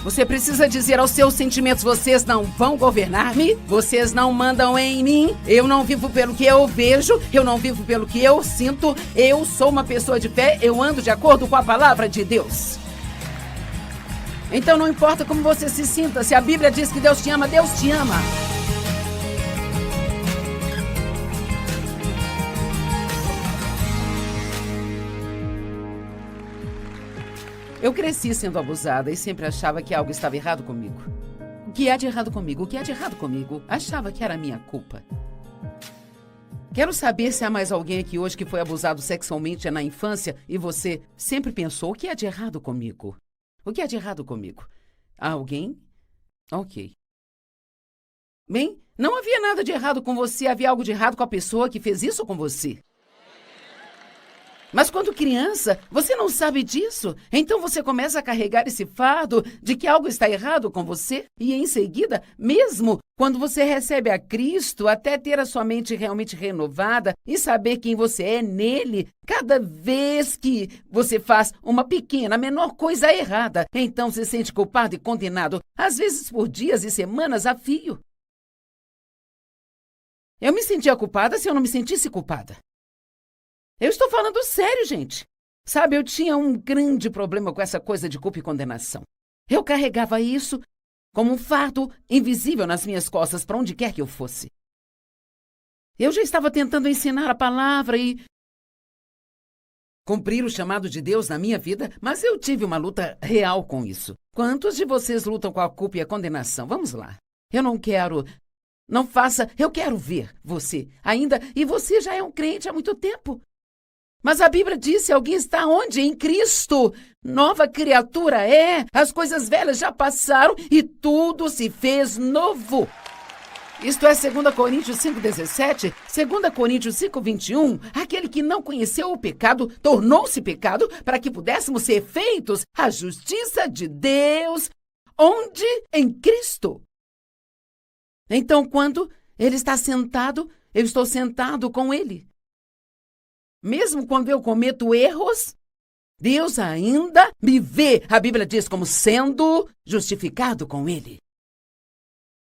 Você precisa dizer aos seus sentimentos: vocês não vão governar-me, vocês não mandam em mim, eu não vivo pelo que eu vejo, eu não vivo pelo que eu sinto, eu sou uma pessoa de fé, eu ando de acordo com a palavra de Deus. Então não importa como você se sinta, se a Bíblia diz que Deus te ama, Deus te ama. Eu cresci sendo abusada e sempre achava que algo estava errado comigo. O que há de errado comigo? O que há de errado comigo? Achava que era minha culpa. Quero saber se há mais alguém aqui hoje que foi abusado sexualmente na infância e você sempre pensou: o que há de errado comigo? O que há de errado comigo? Há alguém? Ok. Bem, não havia nada de errado com você, havia algo de errado com a pessoa que fez isso com você. Mas quando criança, você não sabe disso. Então você começa a carregar esse fardo de que algo está errado com você. E em seguida, mesmo quando você recebe a Cristo, até ter a sua mente realmente renovada e saber quem você é nele, cada vez que você faz uma pequena, menor coisa errada, então se sente culpado e condenado, às vezes por dias e semanas a fio. Eu me sentia culpada se eu não me sentisse culpada. Eu estou falando sério, gente. Sabe, eu tinha um grande problema com essa coisa de culpa e condenação. Eu carregava isso como um fardo invisível nas minhas costas, para onde quer que eu fosse. Eu já estava tentando ensinar a palavra e cumprir o chamado de Deus na minha vida, mas eu tive uma luta real com isso. Quantos de vocês lutam com a culpa e a condenação? Vamos lá. Eu não quero... Não faça... Eu quero ver você ainda... E você já é um crente há muito tempo. Mas a Bíblia diz: se alguém está onde? Em Cristo. Nova criatura é. As coisas velhas já passaram e tudo se fez novo. Isto é 2 Coríntios 5,17, 2 Coríntios 5,21. Aquele que não conheceu o pecado tornou-se pecado para que pudéssemos ser feitos a justiça de Deus. Onde? Em Cristo. Então, quando Ele está sentado, eu estou sentado com Ele. Mesmo quando eu cometo erros, Deus ainda me vê, a Bíblia diz, como sendo justificado com Ele.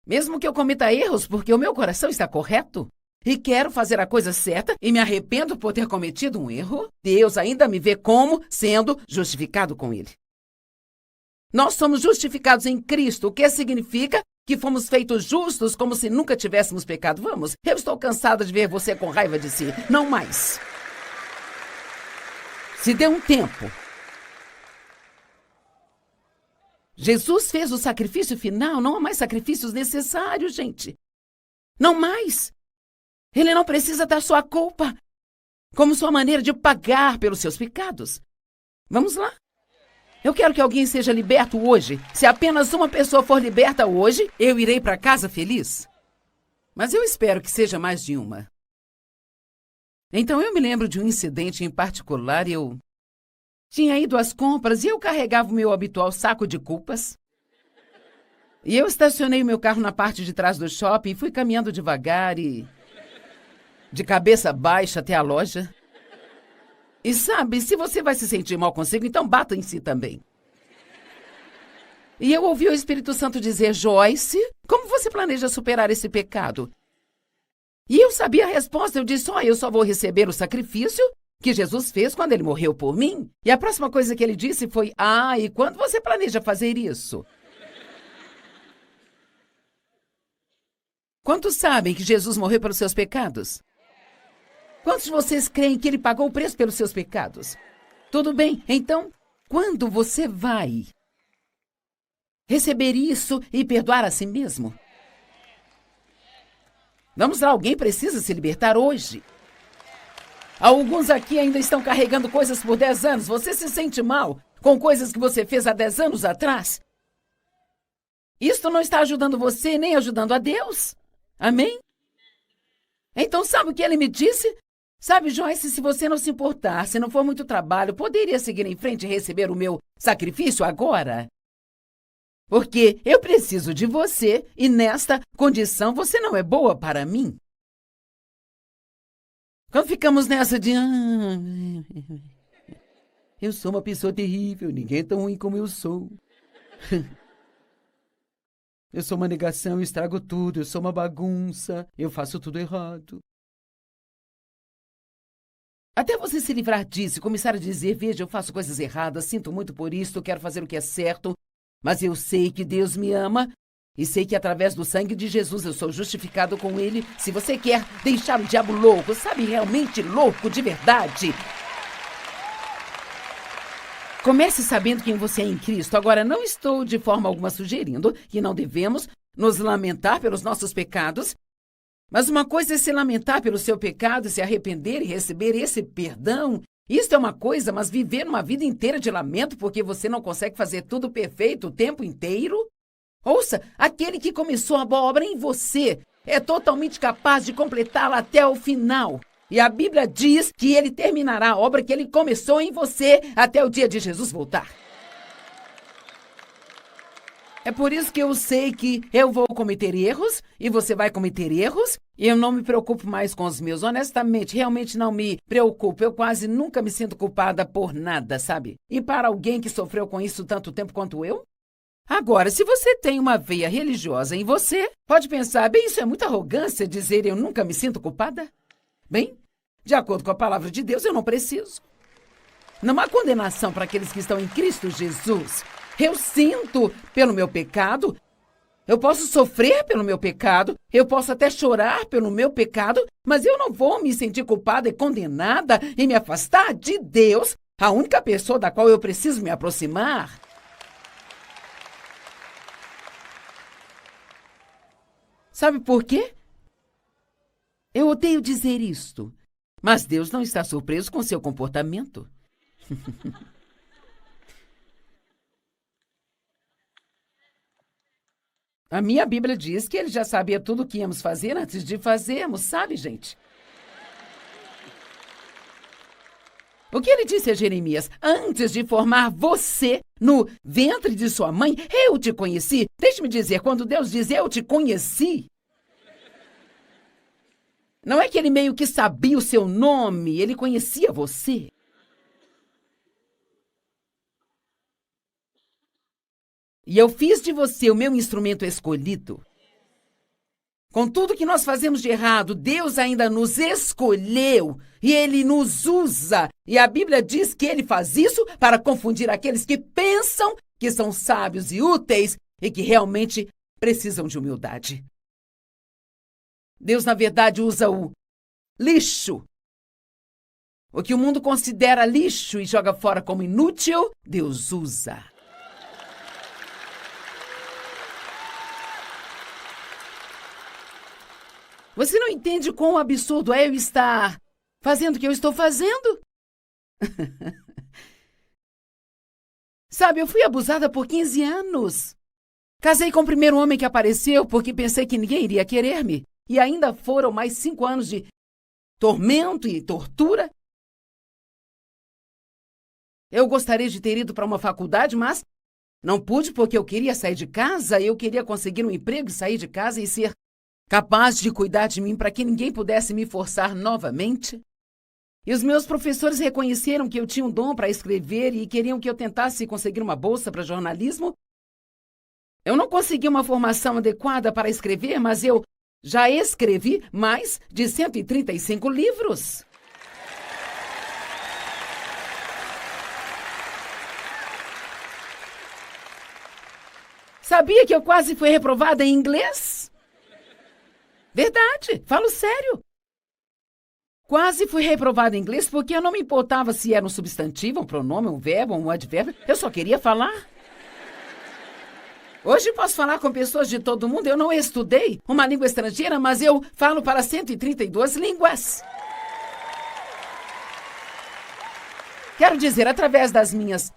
Mesmo que eu cometa erros, porque o meu coração está correto e quero fazer a coisa certa e me arrependo por ter cometido um erro, Deus ainda me vê como sendo justificado com Ele. Nós somos justificados em Cristo, o que significa que fomos feitos justos como se nunca tivéssemos pecado. Vamos, eu estou cansada de ver você com raiva de si. Não mais. Se dê um tempo. Jesus fez o sacrifício final, não há mais sacrifícios necessários, gente. Não mais. Ele não precisa da sua culpa como sua maneira de pagar pelos seus pecados. Vamos lá. Eu quero que alguém seja liberto hoje. Se apenas uma pessoa for liberta hoje, eu irei para casa feliz. Mas eu espero que seja mais de uma. Então, eu me lembro de um incidente em particular. Eu tinha ido às compras e eu carregava o meu habitual saco de culpas. E eu estacionei o meu carro na parte de trás do shopping e fui caminhando devagar e de cabeça baixa até a loja. E sabe, se você vai se sentir mal consigo, então bata em si também. E eu ouvi o Espírito Santo dizer: Joyce, como você planeja superar esse pecado? E eu sabia a resposta. Eu disse: eu só vou receber o sacrifício que Jesus fez quando Ele morreu por mim. E a próxima coisa que Ele disse foi: e quando você planeja fazer isso? Quantos sabem que Jesus morreu pelos seus pecados? Quantos de vocês creem que Ele pagou o preço pelos seus pecados? Tudo bem, então, quando você vai receber isso e perdoar a si mesmo? Vamos lá, alguém precisa se libertar hoje. Alguns aqui ainda estão carregando coisas por 10 anos. Você se sente mal com coisas que você fez há 10 anos atrás? Isto não está ajudando você nem ajudando a Deus. Amém? Então, sabe o que Ele me disse? Sabe, Joyce, se você não se importar, se não for muito trabalho, poderia seguir em frente e receber o meu sacrifício agora? Porque eu preciso de você e nesta condição você não é boa para mim. Quando ficamos nessa de... eu sou uma pessoa terrível, ninguém é tão ruim como eu sou. Eu sou uma negação, eu estrago tudo, eu sou uma bagunça, eu faço tudo errado. Até você se livrar disso e começar a dizer, veja, eu faço coisas erradas, sinto muito por isso, eu quero fazer o que é certo, mas eu sei que Deus me ama e sei que através do sangue de Jesus eu sou justificado com Ele. Se você quer deixar o diabo louco, sabe, realmente louco, de verdade, comece sabendo quem você é em Cristo. Agora, não estou de forma alguma sugerindo que não devemos nos lamentar pelos nossos pecados, mas uma coisa é se lamentar pelo seu pecado, se arrepender e receber esse perdão. Isso é uma coisa, mas viver uma vida inteira de lamento porque você não consegue fazer tudo perfeito o tempo inteiro? Ouça, aquele que começou a boa obra em você é totalmente capaz de completá-la até o final. E a Bíblia diz que ele terminará a obra que ele começou em você até o dia de Jesus voltar. É por isso que eu sei que eu vou cometer erros e você vai cometer erros. E eu não me preocupo mais com os meus. Honestamente, realmente não me preocupo. Eu quase nunca me sinto culpada por nada, sabe? E para alguém que sofreu com isso tanto tempo quanto eu? Agora, se você tem uma veia religiosa em você, pode pensar, bem, isso é muita arrogância dizer eu nunca me sinto culpada? Bem, de acordo com a palavra de Deus, eu não preciso. Não há condenação para aqueles que estão em Cristo Jesus. Eu sinto pelo meu pecado, eu posso sofrer pelo meu pecado, eu posso até chorar pelo meu pecado, mas eu não vou me sentir culpada e condenada e me afastar de Deus, a única pessoa da qual eu preciso me aproximar. Sabe por quê? Eu odeio dizer isto, mas Deus não está surpreso com seu comportamento. A minha Bíblia diz que ele já sabia tudo o que íamos fazer antes de fazermos, sabe, gente? O que ele disse a Jeremias? Antes de formar você no ventre de sua mãe, eu te conheci. Deixe-me dizer, quando Deus diz eu te conheci, não é que ele meio que sabia o seu nome, ele conhecia você. E eu fiz de você o meu instrumento escolhido. Com tudo que nós fazemos de errado, Deus ainda nos escolheu e Ele nos usa. E a Bíblia diz que Ele faz isso para confundir aqueles que pensam que são sábios e úteis e que realmente precisam de humildade. Deus, na verdade, usa o lixo. O que o mundo considera lixo e joga fora como inútil, Deus usa. Você não entende quão absurdo é eu estar fazendo o que eu estou fazendo? Sabe, eu fui abusada por 15 anos. Casei com o primeiro homem que apareceu porque pensei que ninguém iria querer-me. E ainda foram mais 5 anos de tormento e tortura. Eu gostaria de ter ido para uma faculdade, mas não pude porque eu queria sair de casa, eu queria conseguir um emprego e sair de casa e ser capaz de cuidar de mim para que ninguém pudesse me forçar novamente. E os meus professores reconheceram que eu tinha um dom para escrever e queriam que eu tentasse conseguir uma bolsa para jornalismo. Eu não consegui uma formação adequada para escrever, mas eu já escrevi mais de 135 livros. Sabia que eu quase fui reprovada em inglês? Verdade, falo sério. Quase fui reprovada em inglês porque eu não me importava se era um substantivo, um pronome, um verbo, um advérbio. Eu só queria falar. Hoje posso falar com pessoas de todo mundo. Eu não estudei uma língua estrangeira, mas eu falo para 132 línguas. Quero dizer, através das minhas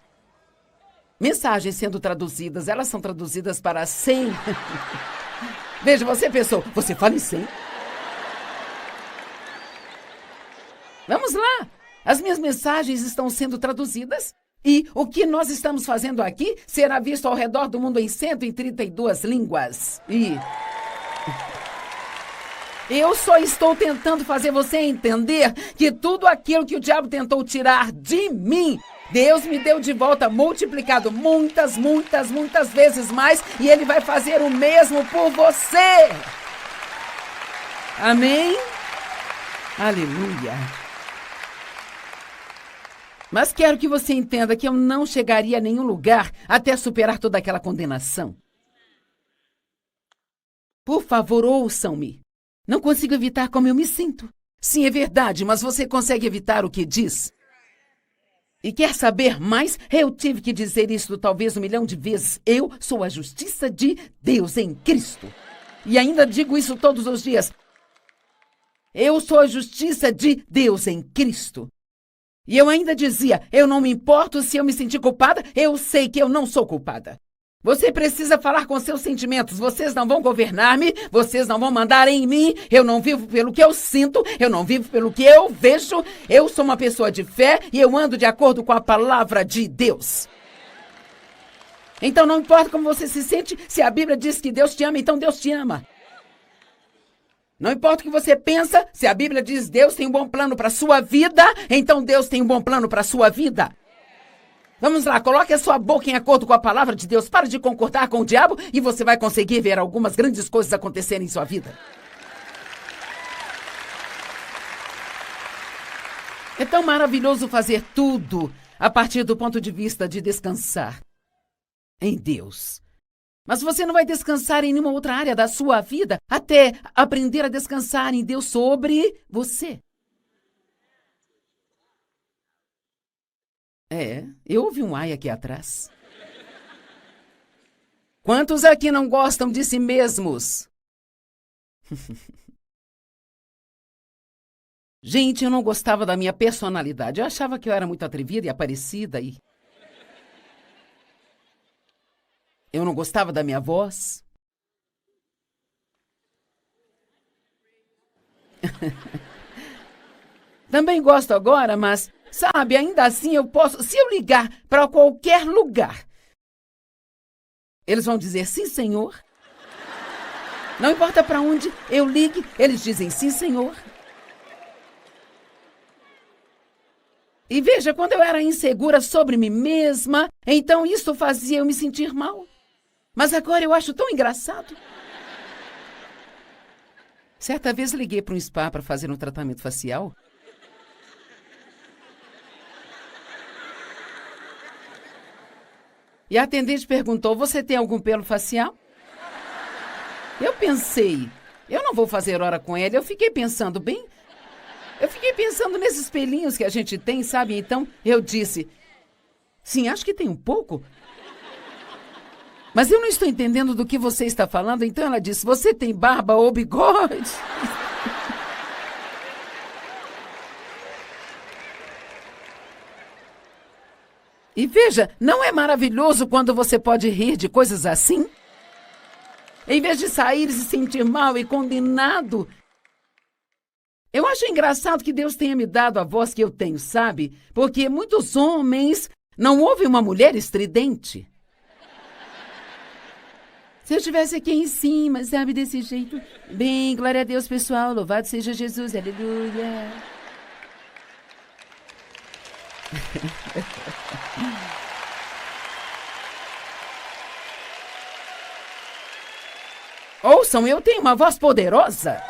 mensagens sendo traduzidas, elas são traduzidas para 100. Veja, você pensou, você fala em 100? Vamos lá. As minhas mensagens estão sendo traduzidas. E o que nós estamos fazendo aqui será visto ao redor do mundo em 132 línguas. E eu só estou tentando fazer você entender que tudo aquilo que o diabo tentou tirar de mim, Deus me deu de volta multiplicado muitas, muitas, muitas vezes mais, e Ele vai fazer o mesmo por você. Amém? Aleluia. Mas quero que você entenda que eu não chegaria a nenhum lugar até superar toda aquela condenação. Por favor, ouçam-me. Não consigo evitar como eu me sinto. Sim, é verdade, mas você consegue evitar o que diz? E quer saber mais? Eu tive que dizer isso talvez 1 milhão de vezes. Eu sou a justiça de Deus em Cristo. E ainda digo isso todos os dias. Eu sou a justiça de Deus em Cristo. E eu ainda dizia, eu não me importo se eu me sentir culpada, eu sei que eu não sou culpada. Você precisa falar com seus sentimentos, vocês não vão governar-me, vocês não vão mandar em mim, eu não vivo pelo que eu sinto, eu não vivo pelo que eu vejo, eu sou uma pessoa de fé e eu ando de acordo com a palavra de Deus. Então não importa como você se sente, se a Bíblia diz que Deus te ama, então Deus te ama. Não importa o que você pensa, se a Bíblia diz Deus tem um bom plano para a sua vida, então Deus tem um bom plano para a sua vida. Vamos lá, coloque a sua boca em acordo com a palavra de Deus. Pare de concordar com o diabo e você vai conseguir ver algumas grandes coisas acontecerem em sua vida. É tão maravilhoso fazer tudo a partir do ponto de vista de descansar em Deus. Mas você não vai descansar em nenhuma outra área da sua vida até aprender a descansar em Deus sobre você. Eu ouvi um ai aqui atrás. Quantos aqui não gostam de si mesmos? Gente, eu não gostava da minha personalidade. Eu achava que eu era muito atrevida e aparecida e... Eu não gostava da minha voz. Também gosto agora, mas, sabe, ainda assim eu posso... Se eu ligar para qualquer lugar, eles vão dizer sim, senhor. Não importa para onde eu ligue, eles dizem sim, senhor. E veja, quando eu era insegura sobre mim mesma, então isso fazia eu me sentir mal. Mas agora eu acho tão engraçado. Certa vez liguei para um spa para fazer um tratamento facial. E a atendente perguntou, você tem algum pelo facial? Eu pensei, eu não vou fazer hora com ele. Eu fiquei pensando nesses pelinhos que a gente tem, sabe? Então eu disse, sim, acho que tem um pouco. Mas eu não estou entendendo do que você está falando. Então ela disse, você tem barba ou bigode? E veja, não é maravilhoso quando você pode rir de coisas assim? Em vez de sair e se sentir mal e condenado. Eu acho engraçado que Deus tenha me dado a voz que eu tenho, sabe? Porque muitos homens não ouvem uma mulher estridente. Se eu estivesse aqui em cima, sabe, desse jeito. Bem, glória a Deus, pessoal. Louvado seja Jesus, aleluia. Ouçam, eu tenho uma voz poderosa.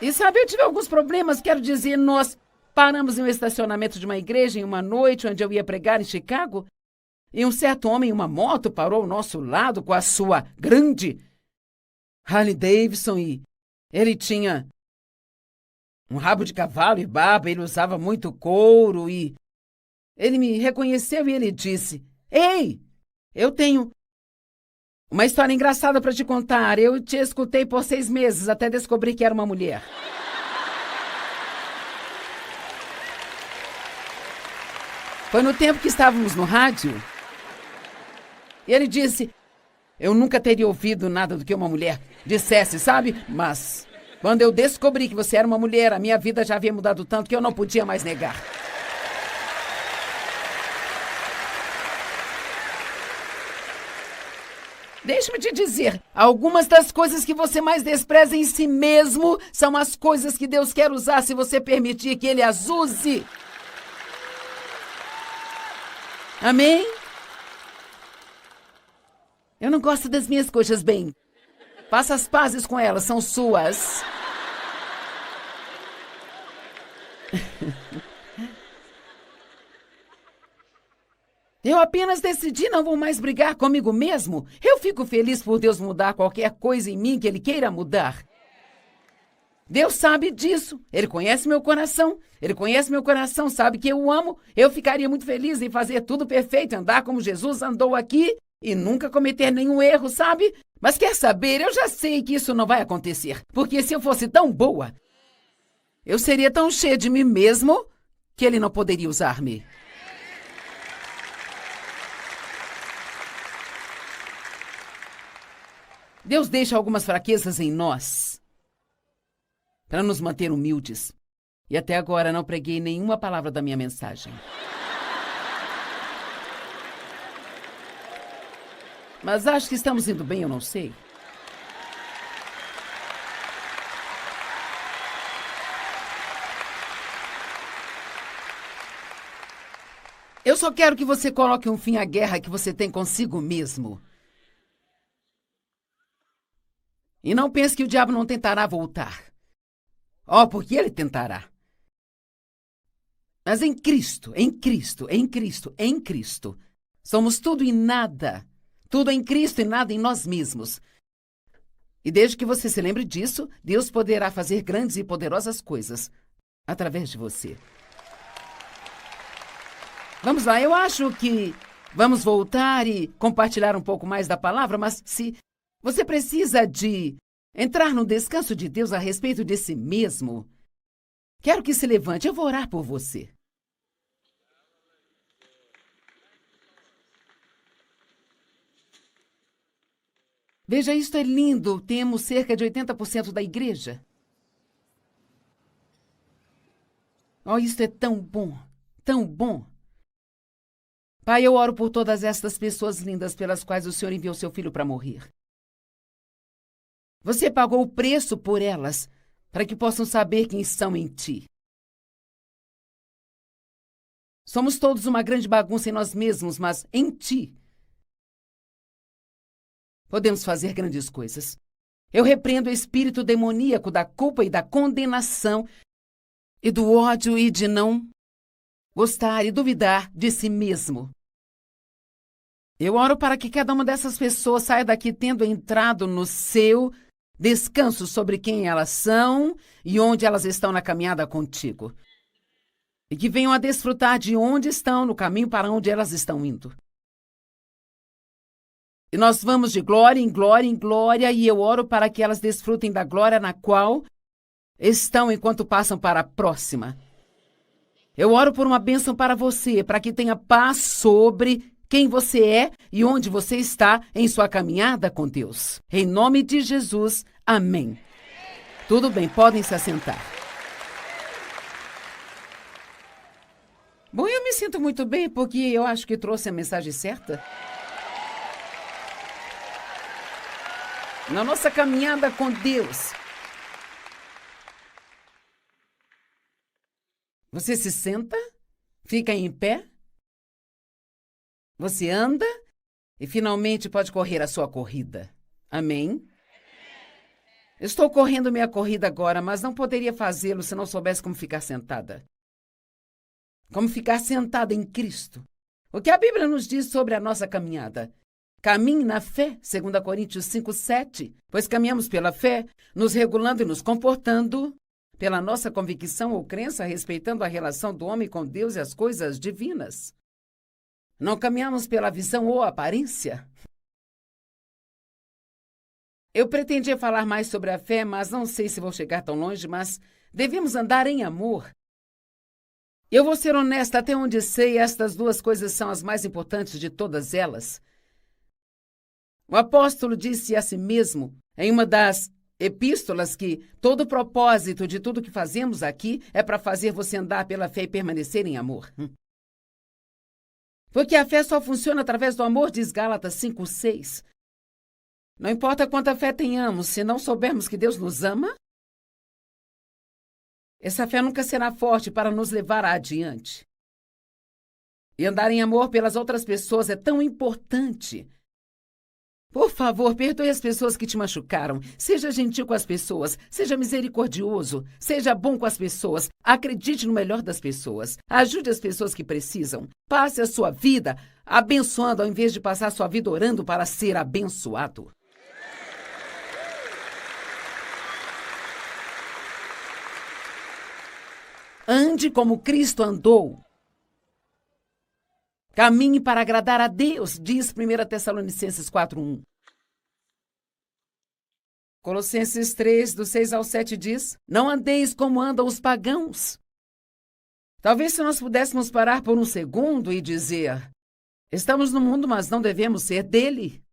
E sabe, eu tive alguns problemas, quero dizer, nós paramos em um estacionamento de uma igreja em uma noite onde eu ia pregar em Chicago. E um certo homem em uma moto parou ao nosso lado com a sua grande Harley Davidson e ele tinha um rabo de cavalo e barba, ele usava muito couro e ele me reconheceu e ele disse, ei, eu tenho uma história engraçada para te contar. Eu te escutei por 6 meses até descobrir que era uma mulher. Foi no tempo que estávamos no rádio. E ele disse, eu nunca teria ouvido nada do que uma mulher dissesse, sabe? Mas quando eu descobri que você era uma mulher, a minha vida já havia mudado tanto que eu não podia mais negar. Deixe-me te dizer, algumas das coisas que você mais despreza em si mesmo são as coisas que Deus quer usar se você permitir que Ele as use. Amém? Eu não gosto das minhas coisas, bem. Faça as pazes com elas, são suas. Eu apenas decidi não vou mais brigar comigo mesmo. Eu fico feliz por Deus mudar qualquer coisa em mim que Ele queira mudar. Deus sabe disso. Ele conhece meu coração. Ele conhece meu coração, sabe que eu o amo. Eu ficaria muito feliz em fazer tudo perfeito, andar como Jesus andou aqui e nunca cometer nenhum erro, sabe? Mas quer saber, eu já sei que isso não vai acontecer. Porque se eu fosse tão boa, eu seria tão cheia de mim mesmo que Ele não poderia usar-me. Deus deixa algumas fraquezas em nós para nos manter humildes. E até agora não preguei nenhuma palavra da minha mensagem. Mas acho que estamos indo bem, eu não sei. Eu só quero que você coloque um fim à guerra que você tem consigo mesmo. E não pense que o diabo não tentará voltar. Oh, porque ele tentará. Mas em Cristo, em Cristo, em Cristo, em Cristo, somos tudo e nada. Tudo em Cristo e nada em nós mesmos. E desde que você se lembre disso, Deus poderá fazer grandes e poderosas coisas através de você. Vamos lá, eu acho que vamos voltar e compartilhar um pouco mais da palavra, mas se você precisa de entrar no descanso de Deus a respeito de si mesmo, quero que se levante, eu vou orar por você. Veja, isto é lindo. Temos cerca de 80% da igreja. Oh, isto é tão bom, tão bom. Pai, eu oro por todas estas pessoas lindas pelas quais o Senhor enviou seu filho para morrer. Você pagou o preço por elas, para que possam saber quem são em ti. Somos todos uma grande bagunça em nós mesmos, mas em ti podemos fazer grandes coisas. Eu repreendo o espírito demoníaco da culpa e da condenação e do ódio e de não gostar e duvidar de si mesmo. Eu oro para que cada uma dessas pessoas saia daqui tendo entrado no seu descanso sobre quem elas são e onde elas estão na caminhada contigo. E que venham a desfrutar de onde estão no caminho para onde elas estão indo. E nós vamos de glória em glória em glória, e eu oro para que elas desfrutem da glória na qual estão enquanto passam para a próxima. Eu oro por uma bênção para você, para que tenha paz sobre quem você é e onde você está em sua caminhada com Deus. Em nome de Jesus, amém. Tudo bem, podem se assentar. Bom, eu me sinto muito bem porque eu acho que trouxe a mensagem certa. Na nossa caminhada com Deus. Você se senta, fica em pé, você anda e finalmente pode correr a sua corrida. Amém? Estou correndo minha corrida agora, mas não poderia fazê-lo se não soubesse como ficar sentada. Como ficar sentada em Cristo. O que a Bíblia nos diz sobre a nossa caminhada? Caminhe na fé, 2 Coríntios 5:7, pois caminhamos pela fé, nos regulando e nos comportando pela nossa convicção ou crença, respeitando a relação do homem com Deus e as coisas divinas. Não caminhamos pela visão ou aparência. Eu pretendia falar mais sobre a fé, mas não sei se vou chegar tão longe, mas devemos andar em amor. Eu vou ser honesta, até onde sei, estas duas coisas são as mais importantes de todas elas. O apóstolo disse a si mesmo, em uma das epístolas, que todo o propósito de tudo que fazemos aqui é para fazer você andar pela fé e permanecer em amor. Porque a fé só funciona através do amor, diz Gálatas 5:6. Não importa quanta fé tenhamos, se não soubermos que Deus nos ama, essa fé nunca será forte para nos levar adiante. E andar em amor pelas outras pessoas é tão importante. Por favor, perdoe as pessoas que te machucaram. Seja gentil com as pessoas. Seja misericordioso. Seja bom com as pessoas. Acredite no melhor das pessoas. Ajude as pessoas que precisam. Passe a sua vida abençoando ao invés de passar a sua vida orando para ser abençoado. Ande como Cristo andou. Caminhe para agradar a Deus, diz 1 Tessalonicenses 4:1. Colossenses 3, do 6 ao 7 diz: Não andeis como andam os pagãos. Talvez se nós pudéssemos parar por um segundo e dizer: estamos no mundo, mas não devemos ser dele.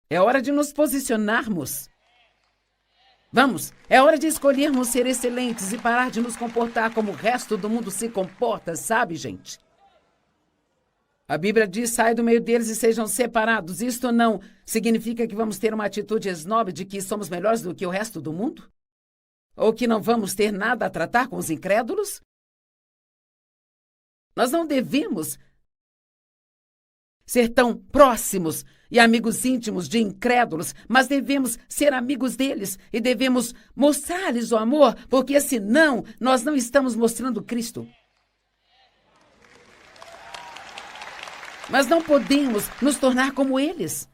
É hora de nos posicionarmos. Vamos, é hora de escolhermos ser excelentes e parar de nos comportar como o resto do mundo se comporta, sabe, gente? A Bíblia diz, sai do meio deles e sejam separados. Isto não significa que vamos ter uma atitude esnobe de que somos melhores do que o resto do mundo? Ou que não vamos ter nada a tratar com os incrédulos? Nós não devemos ser tão próximos e amigos íntimos de incrédulos, mas devemos ser amigos deles e devemos mostrar-lhes o amor, porque senão nós não estamos mostrando Cristo. Mas não podemos nos tornar como eles.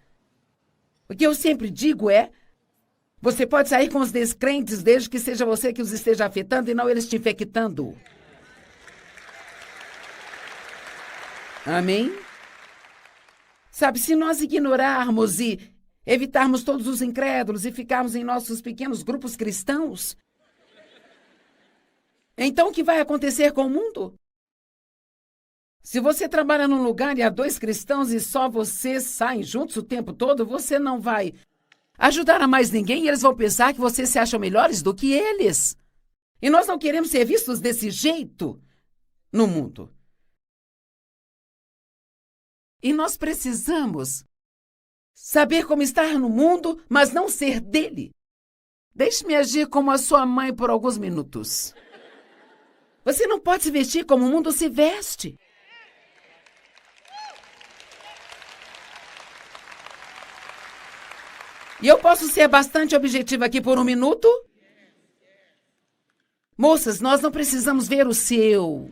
O que eu sempre digo é, você pode sair com os descrentes desde que seja você que os esteja afetando e não eles te infectando. Amém? Sabe, se nós ignorarmos e evitarmos todos os incrédulos e ficarmos em nossos pequenos grupos cristãos, então o que vai acontecer com o mundo? Se você trabalha num lugar e há 2 cristãos e só vocês saem juntos o tempo todo, você não vai ajudar a mais ninguém e eles vão pensar que vocês se acham melhores do que eles. E nós não queremos ser vistos desse jeito no mundo. E nós precisamos saber como estar no mundo, mas não ser dele. Deixe-me agir como a sua mãe por alguns minutos. Você não pode se vestir como o mundo se veste. E eu posso ser bastante objetiva aqui por um minuto? Moças, nós não precisamos ver o seu.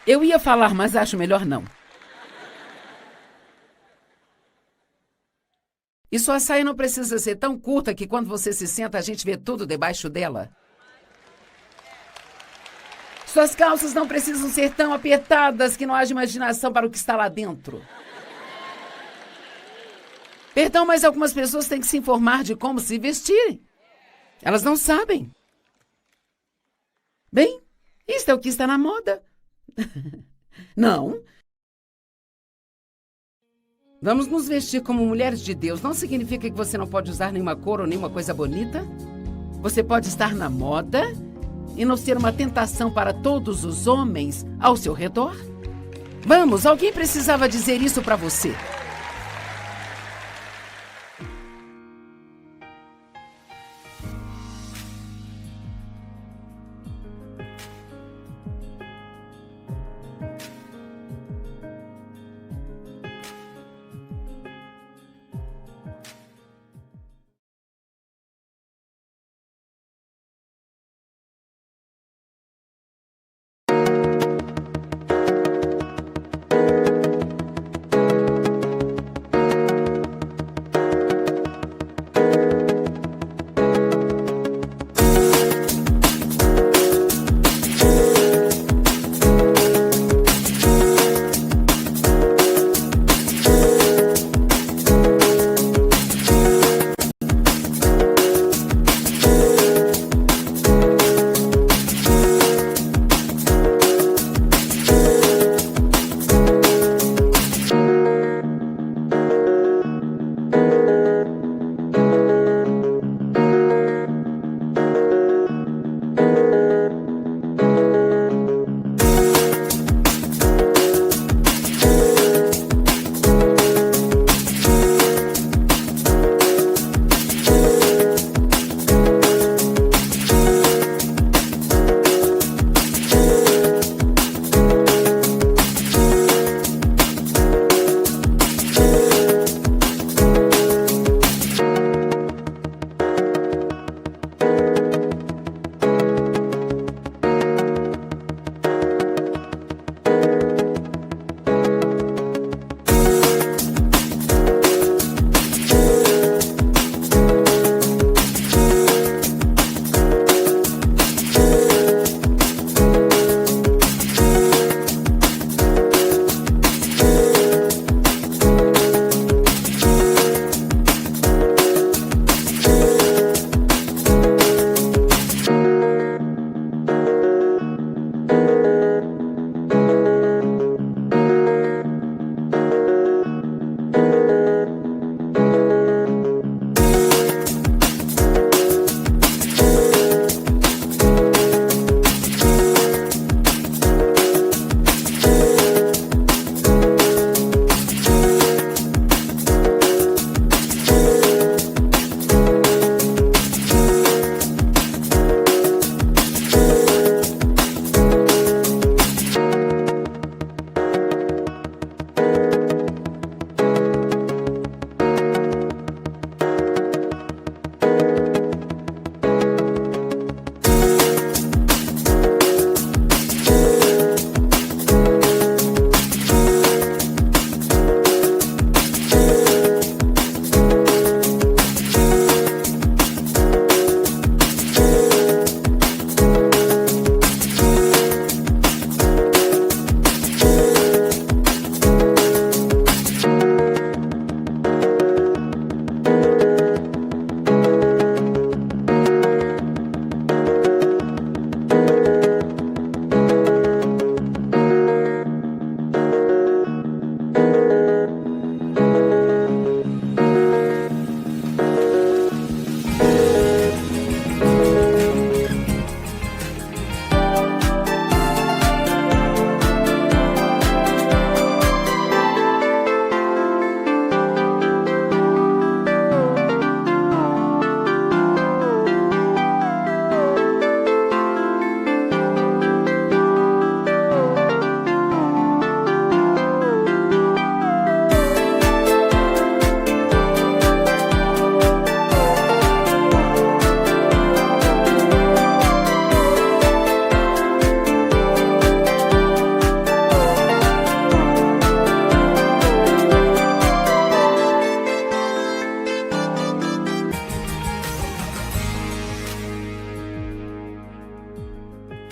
Eu ia falar, mas acho melhor não. E sua saia não precisa ser tão curta que quando você se senta a gente vê tudo debaixo dela. Suas calças não precisam ser tão apertadas que não haja imaginação para o que está lá dentro. Perdão, mas algumas pessoas têm que se informar de como se vestirem. Elas não sabem. Bem, isto é o que está na moda. Não. Vamos nos vestir como mulheres de Deus. Não significa que você não pode usar nenhuma cor ou nenhuma coisa bonita. Você pode estar na moda e não ser uma tentação para todos os homens ao seu redor. Vamos, alguém precisava dizer isso para você.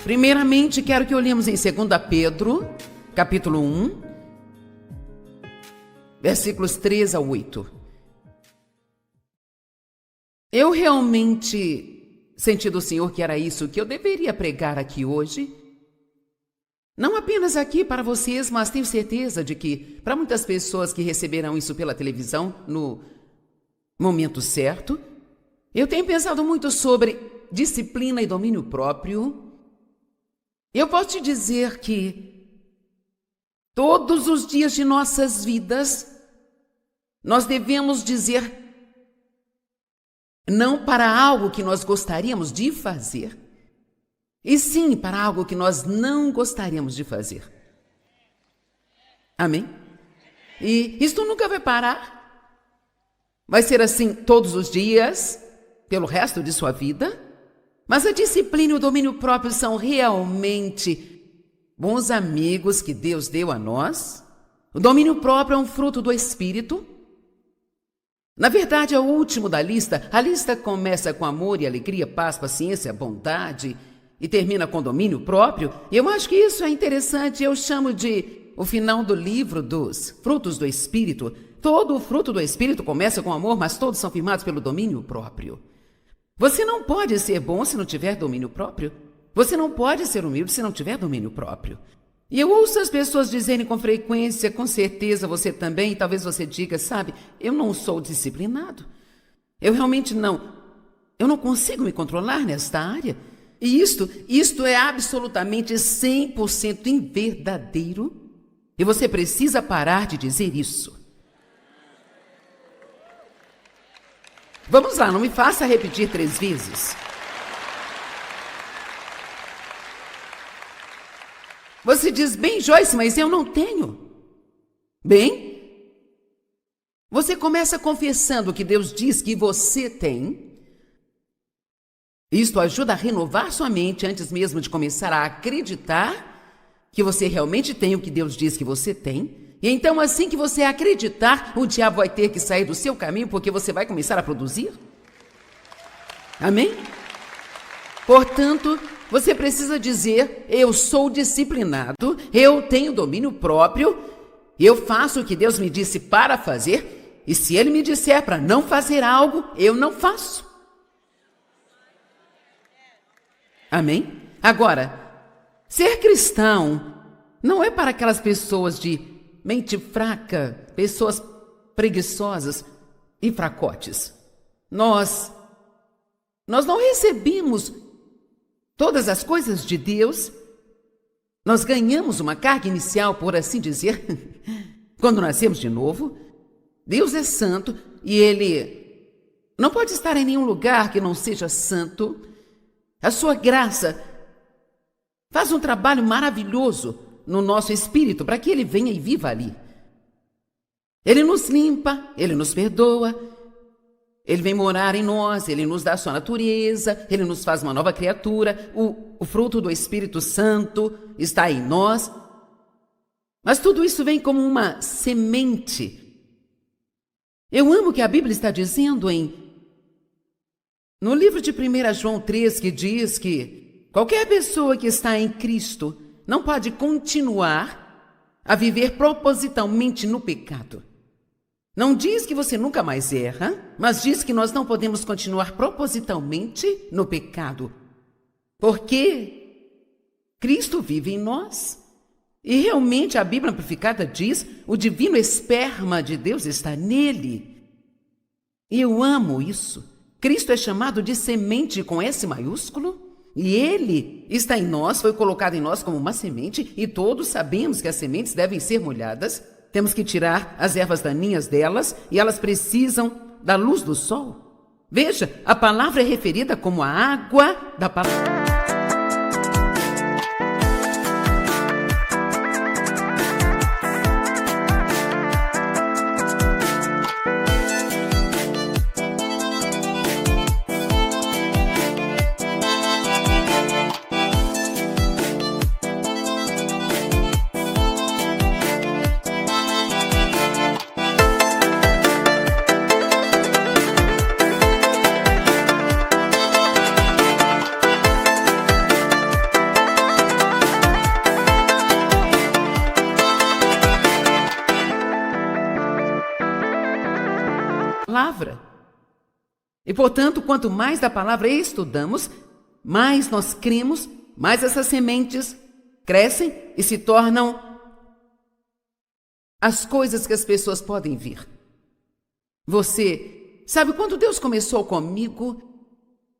Primeiramente, quero que olhemos em 2 Pedro, capítulo 1, versículos 3 a 8. Eu realmente senti do Senhor que era isso que eu deveria pregar aqui hoje. Não apenas aqui para vocês, mas tenho certeza de que para muitas pessoas que receberão isso pela televisão no momento certo. Eu tenho pensado muito sobre disciplina e domínio próprio. Eu posso te dizer que todos os dias de nossas vidas nós devemos dizer não para algo que nós gostaríamos de fazer, e sim para algo que nós não gostaríamos de fazer. Amém? E isto nunca vai parar. Vai ser assim todos os dias, pelo resto de sua vida. Mas a disciplina e o domínio próprio são realmente bons amigos que Deus deu a nós. O domínio próprio é um fruto do Espírito. Na verdade, é o último da lista. A lista começa com amor e alegria, paz, paciência, bondade e termina com domínio próprio. E eu acho que isso é interessante. Eu chamo de o final do livro dos frutos do Espírito. Todo o fruto do Espírito começa com amor, mas todos são firmados pelo domínio próprio. Você não pode ser bom se não tiver domínio próprio. Você não pode ser humilde se não tiver domínio próprio. E eu ouço as pessoas dizerem com frequência, com certeza você também, e talvez você diga, sabe, eu não sou disciplinado. Eu realmente não. Eu não consigo me controlar nesta área. E isto é absolutamente 100% inverdadeiro. E você precisa parar de dizer isso. Vamos lá, não me faça repetir 3 vezes. Você diz, bem, Joyce, mas eu não tenho. Bem, você começa confessando que Deus diz que você tem. Isto ajuda a renovar sua mente antes mesmo de começar a acreditar que você realmente tem o que Deus diz que você tem. E então, assim que você acreditar, o diabo vai ter que sair do seu caminho, porque você vai começar a produzir. Amém? Portanto, você precisa dizer, eu sou disciplinado, eu tenho domínio próprio, eu faço o que Deus me disse para fazer, e se Ele me disser para não fazer algo, eu não faço. Amém? Agora, ser cristão não é para aquelas pessoas de mente fraca, pessoas preguiçosas e fracotes. Nós não recebemos todas as coisas de Deus. Nós ganhamos uma carga inicial, por assim dizer, quando nascemos de novo. Deus é santo e Ele não pode estar em nenhum lugar que não seja santo. A sua graça faz um trabalho maravilhoso no nosso espírito, para que Ele venha e viva ali. Ele nos limpa, Ele nos perdoa, Ele vem morar em nós, Ele nos dá a sua natureza, Ele nos faz uma nova criatura, o fruto do Espírito Santo está em nós. Mas tudo isso vem como uma semente. Eu amo o que a Bíblia está dizendo no livro de 1 João 3, que diz que qualquer pessoa que está em Cristo não pode continuar a viver propositalmente no pecado. Não diz que você nunca mais erra, mas diz que nós não podemos continuar propositalmente no pecado, porque Cristo vive em nós. E realmente a Bíblia Amplificada diz, o divino esperma de Deus está nele. E eu amo isso. Cristo é chamado de semente com S maiúsculo. E Ele está em nós, foi colocado em nós como uma semente, e todos sabemos que as sementes devem ser molhadas. Temos que tirar as ervas daninhas delas, e elas precisam da luz do sol. Veja, a palavra é referida como a água da palavra. E, portanto, quanto mais da palavra estudamos, mais nós cremos, mais essas sementes crescem e se tornam as coisas que as pessoas podem ver. Você sabe, quando Deus começou comigo,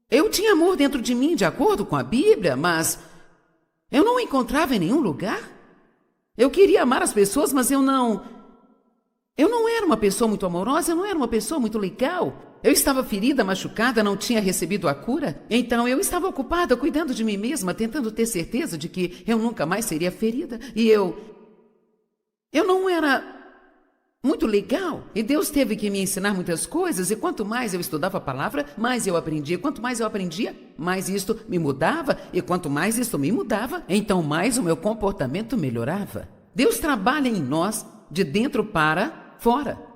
eu tinha amor dentro de mim, de acordo com a Bíblia, mas eu não o encontrava em nenhum lugar. Eu queria amar as pessoas, mas eu não era uma pessoa muito amorosa, eu não era uma pessoa muito legal. Eu estava ferida, machucada, não tinha recebido a cura. Então eu estava ocupada cuidando de mim mesma, tentando ter certeza de que eu nunca mais seria ferida. E eu não era muito legal. E Deus teve que me ensinar muitas coisas. E quanto mais eu estudava a palavra, mais eu aprendia. Quanto mais eu aprendia, mais isto me mudava. E quanto mais isto me mudava, então mais o meu comportamento melhorava. Deus trabalha em nós de dentro para fora.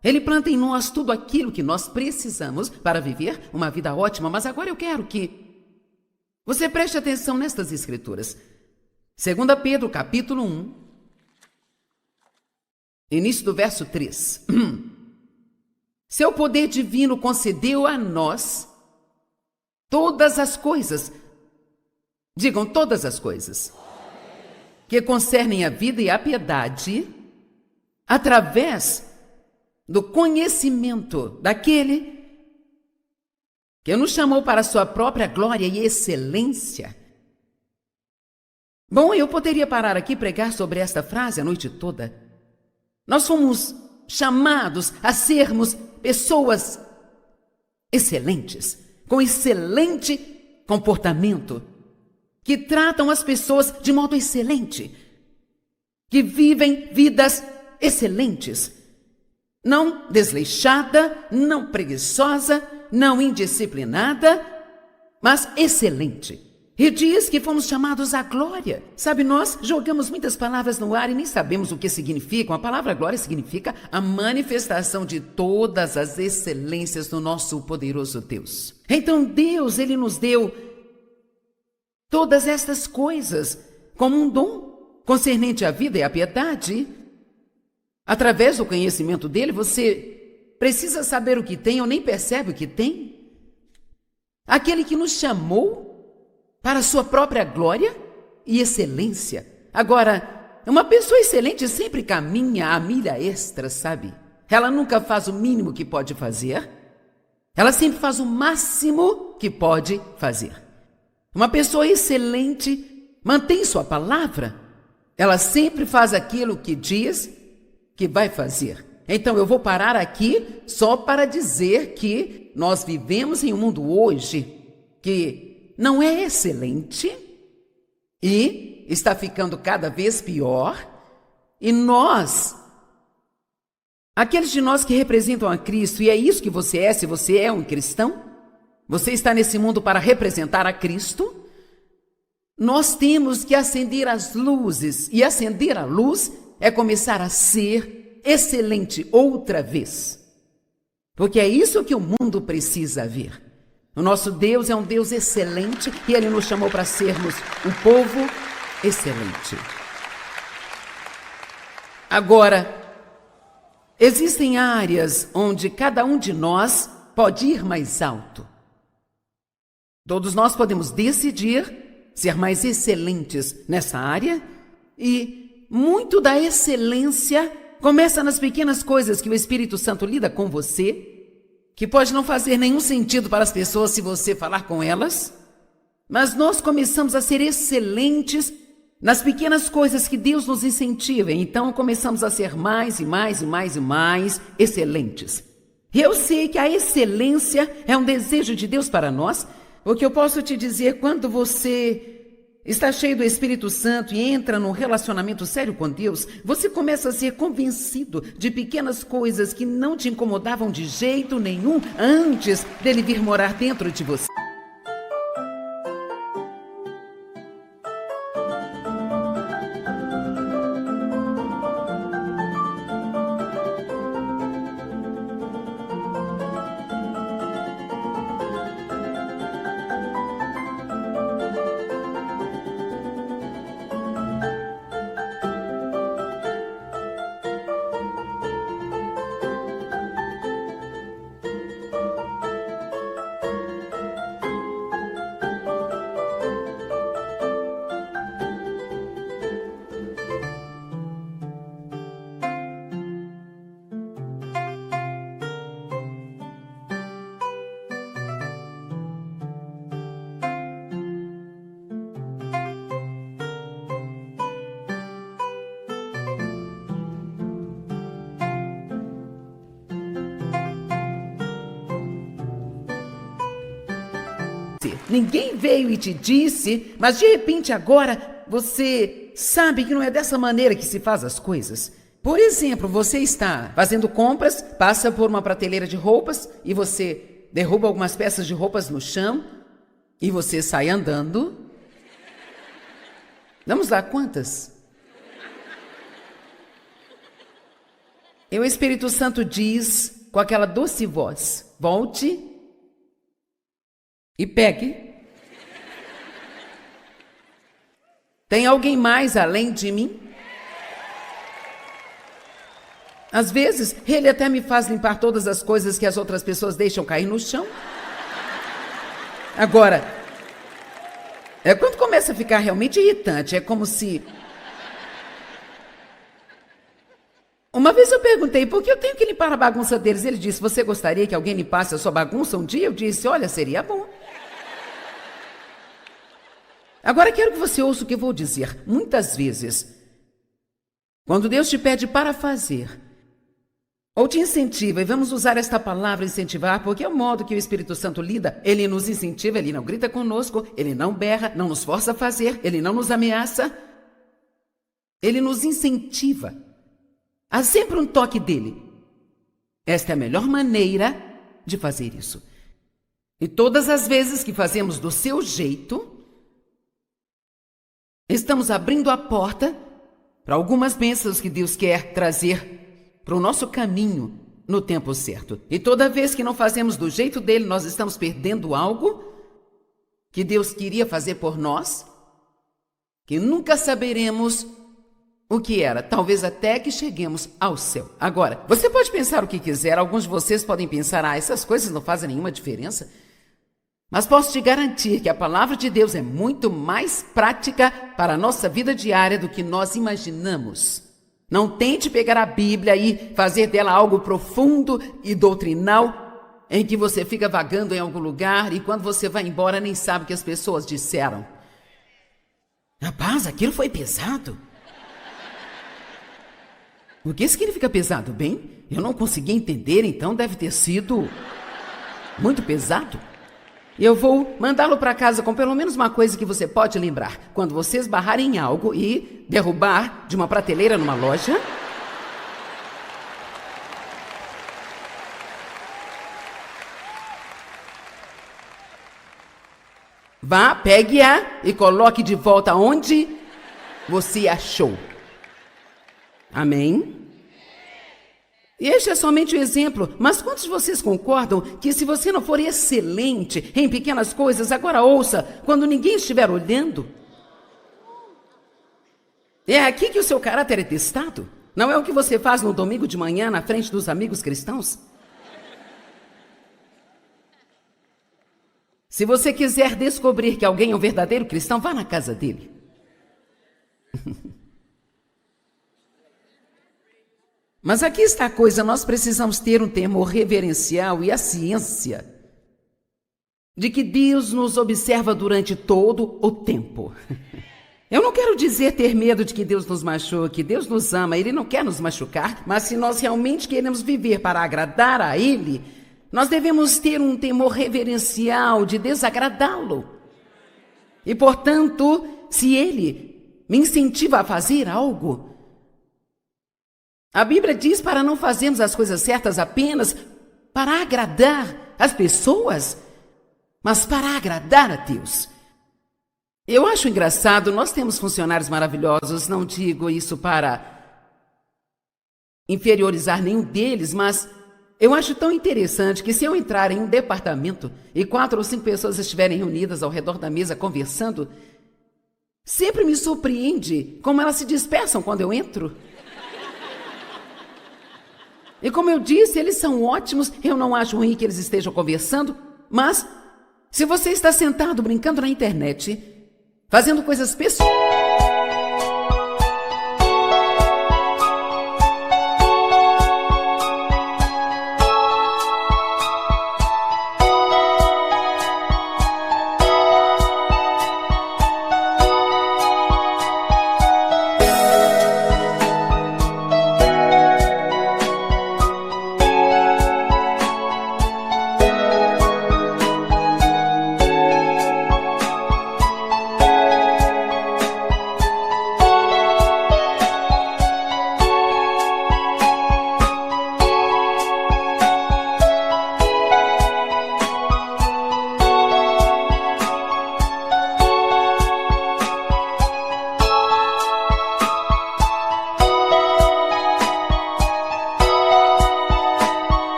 Ele planta em nós tudo aquilo que nós precisamos para viver uma vida ótima. Mas agora eu quero que você preste atenção nestas escrituras. 2 Pedro, capítulo 1, início do verso 3. Seu poder divino concedeu a nós todas as coisas. Digam, todas as coisas que concernem a vida e a piedade, através do conhecimento daquele que nos chamou para a sua própria glória e excelência. Bom, eu poderia parar aqui e pregar sobre esta frase a noite toda. Nós fomos chamados a sermos pessoas excelentes, com excelente comportamento, que tratam as pessoas de modo excelente, que vivem vidas excelentes. Não desleixada, não preguiçosa, não indisciplinada, mas excelente. E diz que fomos chamados à glória. Sabe, nós jogamos muitas palavras no ar e nem sabemos o que significam. A palavra glória significa a manifestação de todas as excelências do nosso poderoso Deus. Então Deus, Ele nos deu todas estas coisas como um dom concernente à vida e à piedade. Através do conhecimento dele, você precisa saber o que tem ou nem percebe o que tem. Aquele que nos chamou para a sua própria glória e excelência. Agora, uma pessoa excelente sempre caminha a milha extra, sabe? Ela nunca faz o mínimo que pode fazer. Ela sempre faz o máximo que pode fazer. Uma pessoa excelente mantém sua palavra. Ela sempre faz aquilo que diz que vai fazer. Então eu vou parar aqui só para dizer que nós vivemos em um mundo hoje que não é excelente e está ficando cada vez pior. E nós, aqueles de nós que representam a Cristo, e é isso que você é, se você é um cristão, você está nesse mundo para representar a Cristo, nós temos que acender as luzes, e acender a luz é começar a ser excelente outra vez. Porque é isso que o mundo precisa ver. O nosso Deus é um Deus excelente e Ele nos chamou para sermos um povo excelente. Agora, existem áreas onde cada um de nós pode ir mais alto. Todos nós podemos decidir ser mais excelentes nessa área e muito da excelência começa nas pequenas coisas que o Espírito Santo lida com você, que pode não fazer nenhum sentido para as pessoas se você falar com elas, mas nós começamos a ser excelentes nas pequenas coisas que Deus nos incentiva. Então começamos a ser mais e mais e mais e mais excelentes. E eu sei que a excelência é um desejo de Deus para nós, porque eu posso te dizer, quando você está cheio do Espírito Santo e entra num relacionamento sério com Deus, você começa a ser convencido de pequenas coisas que não te incomodavam de jeito nenhum antes dele vir morar dentro de você. Ninguém veio e te disse, mas de repente agora você sabe que não é dessa maneira que se faz as coisas. Por exemplo, você está fazendo compras, passa por uma prateleira de roupas e você derruba algumas peças de roupas no chão e você sai andando. Vamos lá, quantas? E o Espírito Santo diz com aquela doce voz: volte e pegue. Tem alguém mais além de mim? Às vezes, ele até me faz limpar todas as coisas que as outras pessoas deixam cair no chão. Agora, quando começa a ficar realmente irritante, é como se... Uma vez eu perguntei, por que eu tenho que limpar a bagunça deles? Ele disse, você gostaria que alguém limpasse a sua bagunça um dia? Eu disse, olha, seria bom. Agora quero que você ouça o que eu vou dizer. Muitas vezes, quando Deus te pede para fazer, ou te incentiva, e vamos usar esta palavra incentivar, porque é o modo que o Espírito Santo lida. Ele nos incentiva, ele não grita conosco, ele não berra, não nos força a fazer, ele não nos ameaça. Ele nos incentiva. Há sempre um toque dele. Esta é a melhor maneira de fazer isso. E todas as vezes que fazemos do seu jeito, estamos abrindo a porta para algumas bênçãos que Deus quer trazer para o nosso caminho no tempo certo. E toda vez que não fazemos do jeito dele, nós estamos perdendo algo que Deus queria fazer por nós, que nunca saberemos o que era, talvez até que cheguemos ao céu. Agora, você pode pensar o que quiser, alguns de vocês podem pensar, essas coisas não fazem nenhuma diferença. Mas posso te garantir que a palavra de Deus é muito mais prática para a nossa vida diária do que nós imaginamos. Não tente pegar a Bíblia e fazer dela algo profundo e doutrinal, em que você fica vagando em algum lugar e quando você vai embora nem sabe o que as pessoas disseram. Rapaz, aquilo foi pesado. O que significa pesado? Bem, eu não consegui entender, então deve ter sido muito pesado. Eu vou mandá-lo para casa com pelo menos uma coisa que você pode lembrar. Quando você esbarrar em algo e derrubar de uma prateleira numa loja, vá, pegue-a e coloque de volta onde você achou. Amém? E este é somente um exemplo, mas quantos de vocês concordam que se você não for excelente em pequenas coisas, agora ouça, quando ninguém estiver olhando, é aqui que o seu caráter é testado? Não é o que você faz no domingo de manhã na frente dos amigos cristãos? Se você quiser descobrir que alguém é um verdadeiro cristão, vá na casa dele. Mas aqui está a coisa, nós precisamos ter um temor reverencial e a ciência de que Deus nos observa durante todo o tempo. Eu não quero dizer ter medo de que Deus nos machuque, Deus nos ama, Ele não quer nos machucar, mas se nós realmente queremos viver para agradar a Ele, nós devemos ter um temor reverencial de desagradá-lo. E, portanto, se Ele me incentiva a fazer algo, a Bíblia diz para não fazermos as coisas certas apenas para agradar as pessoas, mas para agradar a Deus. Eu acho engraçado, nós temos funcionários maravilhosos, não digo isso para inferiorizar nenhum deles, mas eu acho tão interessante que se eu entrar em um departamento e 4 ou 5 pessoas estiverem reunidas ao redor da mesa conversando, sempre me surpreende como elas se dispersam quando eu entro. E como eu disse, eles são ótimos, eu não acho ruim que eles estejam conversando, mas se você está sentado brincando na internet, fazendo coisas pessoais...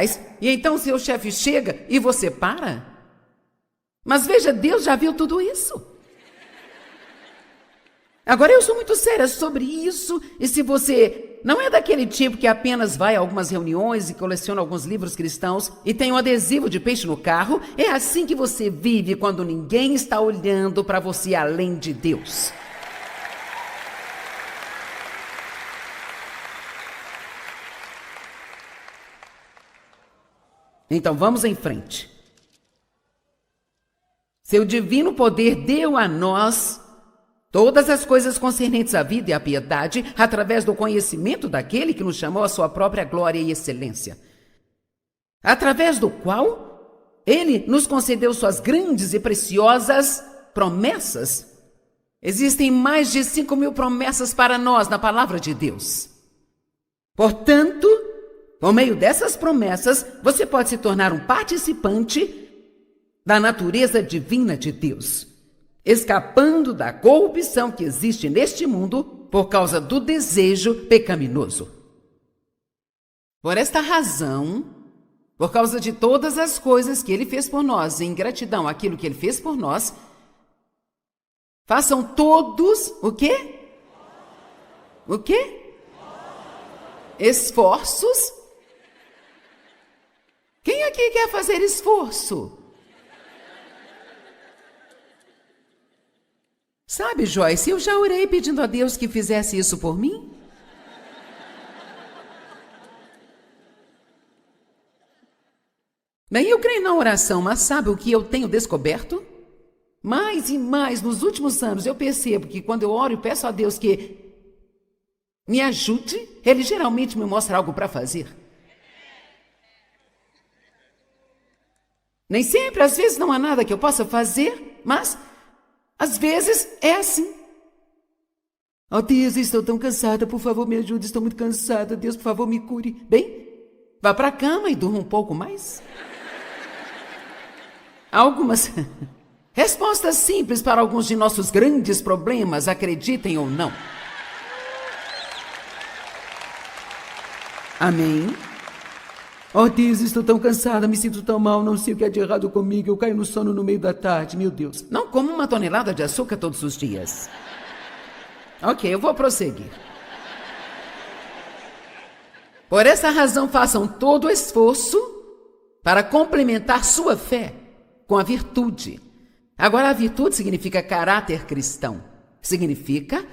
faz, e então seu chefe chega e você para? Mas veja, Deus já viu tudo isso. Agora, eu sou muito séria sobre isso, e se você não é daquele tipo que apenas vai a algumas reuniões e coleciona alguns livros cristãos e tem um adesivo de peixe no carro, é assim que você vive quando ninguém está olhando para você além de Deus. Então, vamos em frente. Seu divino poder deu a nós todas as coisas concernentes à vida e à piedade, através do conhecimento daquele que nos chamou à sua própria glória e excelência, através do qual ele nos concedeu suas grandes e preciosas promessas. Existem mais de 5.000 promessas para nós na palavra de Deus. Portanto, por meio dessas promessas, você pode se tornar um participante da natureza divina de Deus, escapando da corrupção que existe neste mundo por causa do desejo pecaminoso. Por esta razão, por causa de todas as coisas que Ele fez por nós, em gratidão àquilo que Ele fez por nós, façam todos o quê? O quê? Esforços? Quem aqui quer fazer esforço? Sabe, Joyce, eu já orei pedindo a Deus que fizesse isso por mim. Bem, eu creio na oração, mas sabe o que eu tenho descoberto? Mais e mais, nos últimos anos, eu percebo que quando eu oro e peço a Deus que me ajude, Ele geralmente me mostra algo para fazer. Nem sempre, às vezes não há nada que eu possa fazer, mas às vezes é assim. Oh Deus, estou tão cansada, por favor me ajude, estou muito cansada, Deus, por favor me cure. Bem, vá para a cama e durma um pouco mais. Algumas respostas simples para alguns de nossos grandes problemas, acreditem ou não. Amém? Oh Deus, estou tão cansada, me sinto tão mal, não sei o que é de errado comigo, eu caio no sono no meio da tarde, meu Deus. Não como uma tonelada de açúcar todos os dias. Ok, eu vou prosseguir. Por essa razão, façam todo o esforço para complementar sua fé com a virtude. Agora, a virtude significa caráter cristão. Significa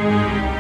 Música